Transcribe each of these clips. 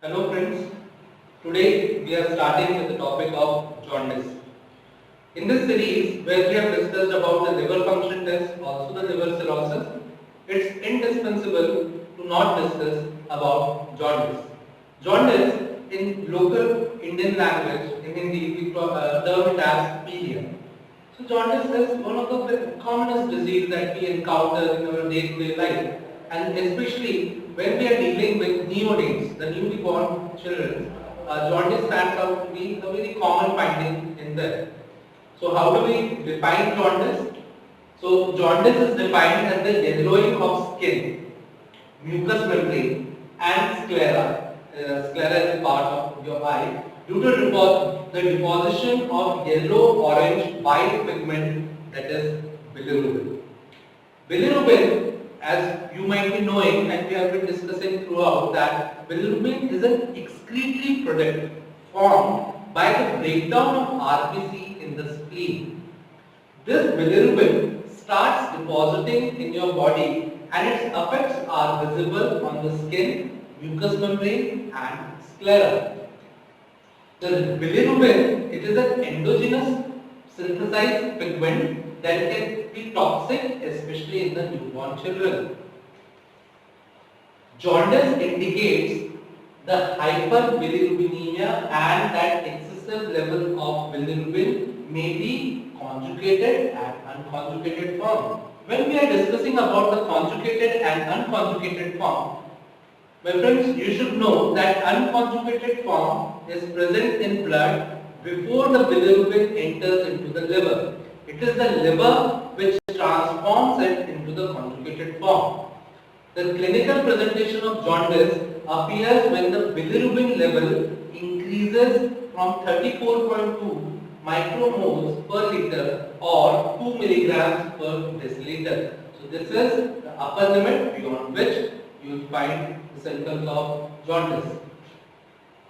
Hello friends, today we are starting with the topic of jaundice. In this series where we have discussed about the liver function test, also the liver cirrhosis, it's indispensable to not discuss about jaundice. Jaundice in local Indian language, in Hindi we term it as pedia. So jaundice is one of the commonest disease that we encounter in our day-to-day life, and especially when we are dealing with neonates, the newly born children, jaundice stands out to be a very common finding in them. So how do we define jaundice? So jaundice is defined as the yellowing of skin, mucous membrane, and sclera. Sclera is part of your eye due to the deposition of yellow, orange, white pigment, that is bilirubin. Bilirubin, as you might be knowing and we have been discussing throughout, that bilirubin is an excretory product formed by the breakdown of RBC in the spleen. This bilirubin starts depositing in your body and its effects are visible on the skin, mucous membrane and sclera. The bilirubin, it is an endogenous synthesized pigment that can be toxic, especially in the newborn children. Jaundice indicates the hyperbilirubinemia and that excessive level of bilirubin may be conjugated and unconjugated form. When we are discussing about the conjugated and unconjugated form, my friends, you should know that unconjugated form is present in blood before the bilirubin enters into the liver. It is the liver which transforms it into the conjugated form. The clinical presentation of jaundice appears when the bilirubin level increases from 34.2 micromoles per liter or 2 milligrams per deciliter. So this is the upper limit beyond which you will find the symptoms of jaundice.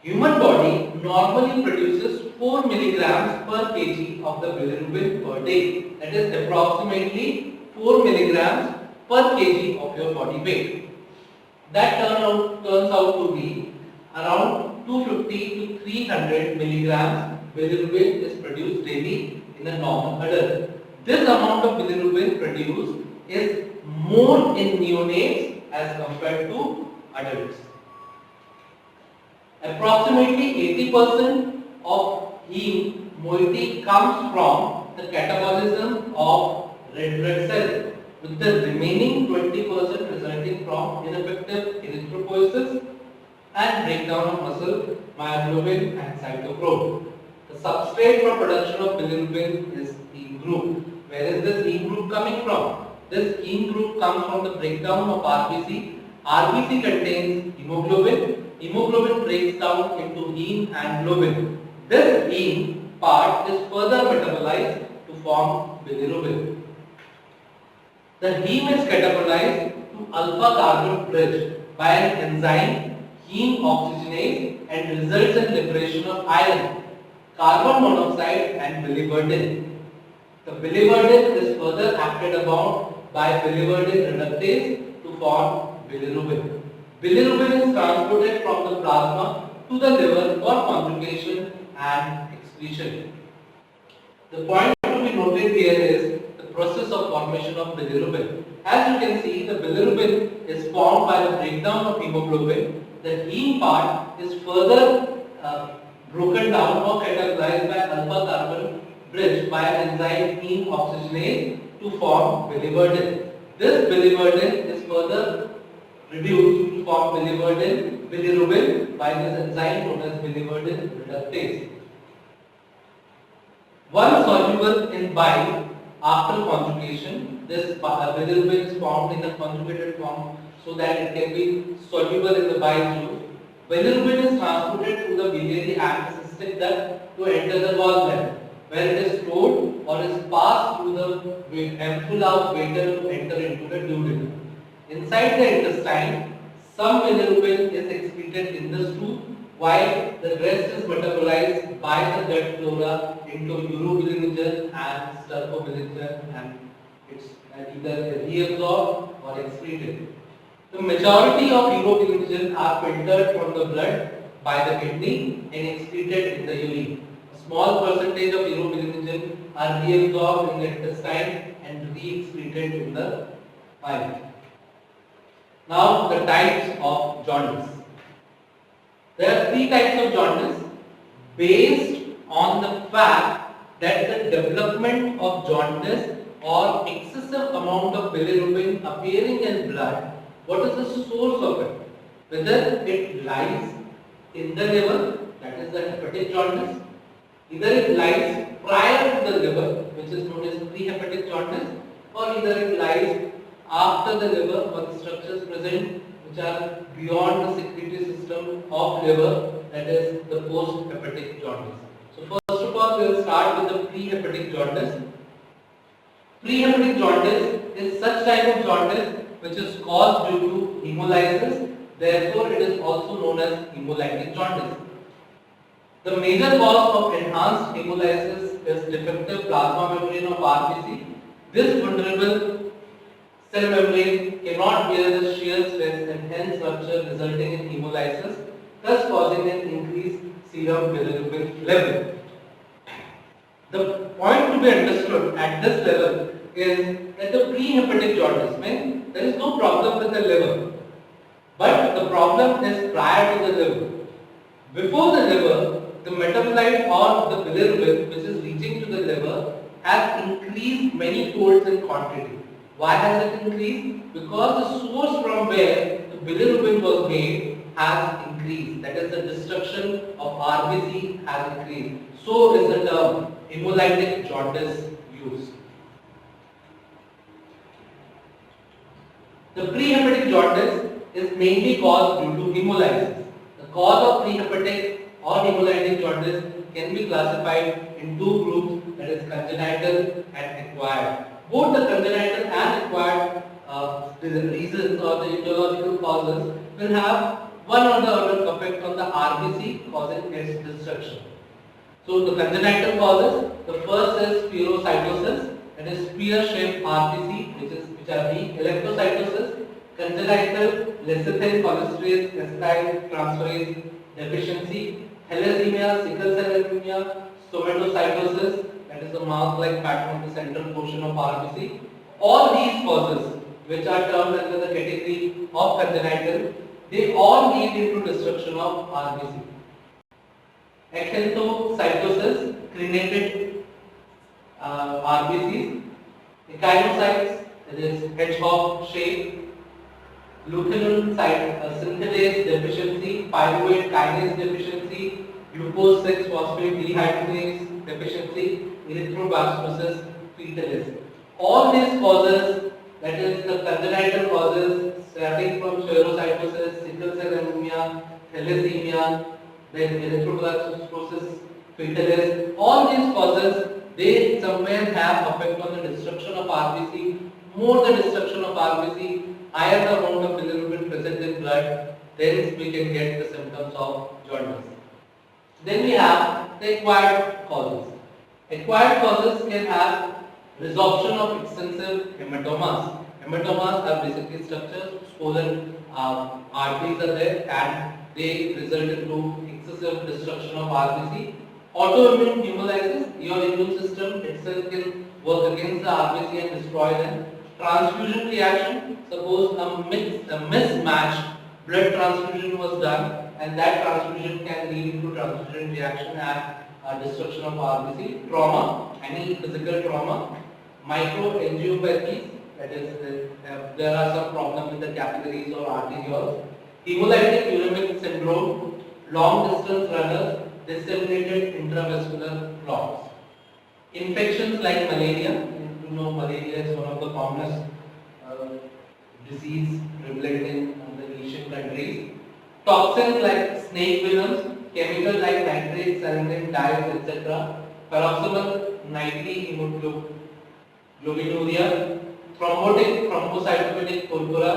Human body normally produces 4 milligrams per kg of the bilirubin per day. That is approximately 4 milligrams per kg of your body weight. That turns out to be around 250 to 300 milligrams bilirubin is produced daily in a normal adult. This amount of bilirubin produced is more in neonates as compared to adults. Approximately 80% of heme moiety comes from the catabolism of red blood cells, with the remaining 20% resulting from ineffective erythropoiesis and breakdown of muscle, myoglobin and cytochrome. The substrate for production of bilirubin is heme group. Where is this heme group coming from? This heme group comes from the breakdown of RBC. RBC contains hemoglobin. Hemoglobin breaks down into heme and globin. This heme part is further metabolized to form bilirubin. The heme is catabolized to alpha carbon bridge by an enzyme heme oxygenase and results in liberation of iron, carbon monoxide and biliverdin. The biliverdin is further acted upon by biliverdin reductase to form bilirubin. Bilirubin is transported from the plasma to the liver for conjugation and excretion. The point to be noted here is the process of formation of bilirubin. As you can see, the bilirubin is formed by the breakdown of hemoglobin. The heme part is further broken down or catabolized by alpha carbon bridge by an enzyme heme oxygenase to form biliverdin. This biliverdin is further reduced to form bilirubin by this enzyme known as biliverdin reductase. Once soluble in bile after conjugation, this bilirubin is formed in a conjugated form so that it can be soluble in the bile juice. Bilirubin is transported through the biliary anti-cystic duct to enter the gallbladder, where it is stored or is passed through the ampulla of Vater to enter into the duodenum. Inside the intestine, some bilirubin is excreted in the stool, while the rest is metabolized by the gut flora into urobilinogen and stercobilinogen, and it's either reabsorbed or excreted. The majority of urobilinogen are filtered from the blood by the kidney and excreted in the urine. A small percentage of urobilinogen are reabsorbed in the intestine and re-excreted in the bile. Now the types of jaundice. There are three types of jaundice based on the fact that the development of jaundice or excessive amount of bilirubin appearing in blood, what is the source of it? Whether it lies in the liver, that is the hepatic jaundice, either it lies prior to the liver, which is known as pre-hepatic jaundice, or either it lies after the liver or the structures present which are beyond the secretory system of liver, that is the post-hepatic jaundice. So first of all, we will start with the pre-hepatic jaundice. Pre-hepatic jaundice is such type of jaundice which is caused due to hemolysis, therefore it is also known as hemolytic jaundice. The major cause of enhanced hemolysis is defective plasma membrane of RBC. This vulnerable cell membrane cannot bear the shear stress and hence rupture, resulting in hemolysis, thus causing an increased serum bilirubin level. The point to be understood at this level is that the pre-hepatic jaundice means there is no problem with the liver, but the problem is prior to the liver. Before the liver, the metabolite or the bilirubin which is reaching to the liver has increased many folds in quantity. Why has it increased? Because the source from where the bilirubin was made has increased. That is, the destruction of RBC has increased. So is the term hemolytic jaundice used. The pre-hepatic jaundice is mainly caused due to hemolysis. The cause of pre-hepatic or hemolytic jaundice can be classified in two groups, that is congenital and acquired. Both the congenital and acquired reasons or the etiological causes will have one or the other effect on the RBC causing its destruction. So the congenital causes, the first is spherocytosis, that is spear-shaped RBC, which are the electrocytosis, congenital lecithin cholesterase acetyltransferase deficiency, thalassemia, sickle cell anemia, stomatocytosis, that is the mark-like pattern of the central portion of RBC. All these causes, which are termed under the category of congenital, they all lead into destruction of RBC. Acanthocytosis, crenated RBCs, echinocytes, that is hedgehog shape, leukinol synthetase deficiency, pyruvate kinase deficiency, glucose 6 phosphate dehydrogenase deficiency, erythroblastosis fetalis. All these causes, that is the congenital causes starting from spherocytosis, sickle cell anemia, thalassemia, then erythroblastosis fetalis, all these causes, they somewhere have effect on the destruction of RBC. More the destruction of RBC, higher the amount of bilirubin present in blood, then we can get the symptoms of jaundice. Then we have the acquired causes. Acquired causes can have resorption of extensive hematomas. Hematomas are basically structures, swollen arteries are there, and they result into excessive destruction of RBC. Autoimmune hemolysis, your immune system itself can work against the RBC and destroy them. Transfusion reaction, suppose a mismatched blood transfusion was done, and that transfusion can lead to transfusion reaction and destruction of RBC. Trauma, any physical trauma. Microangiopathies, that is, there are some problems with the capillaries or arterioles. Hemolytic uremic syndrome, long distance runners, disseminated intravascular clots. Infections like malaria, you know malaria is one of the commonest disease prevalent in the Asian countries. Toxins like snake venoms, chemicals like nitrates, saline dyes, etc. Paroxysmal nightly hemoglobinuria, thrombotic thrombocytopenic purpura,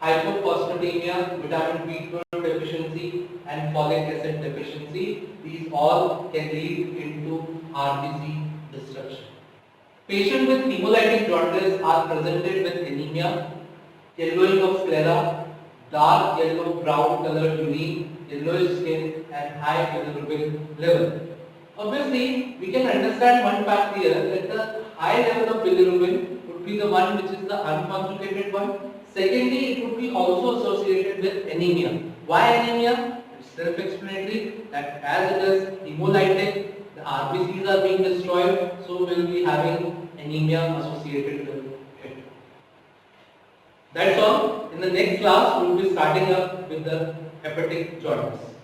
hypophosphatemia, vitamin B12 deficiency, and folic acid deficiency. These all can lead into RBC destruction. Patients with hemolytic jaundice are presented with anemia, yellowing of sclera, dark yellow brown colored urine, yellowish skin and high bilirubin level. Obviously, we can understand one fact here that the high level of bilirubin would be the one which is the unconjugated one. Secondly, it would be also associated with anemia. Why anemia? It's self-explanatory that as it is hemolytic, the RBCs are being destroyed, so we will be having anemia associated with it. That's all. In the next class, we will be starting up with the hepatic jaundice.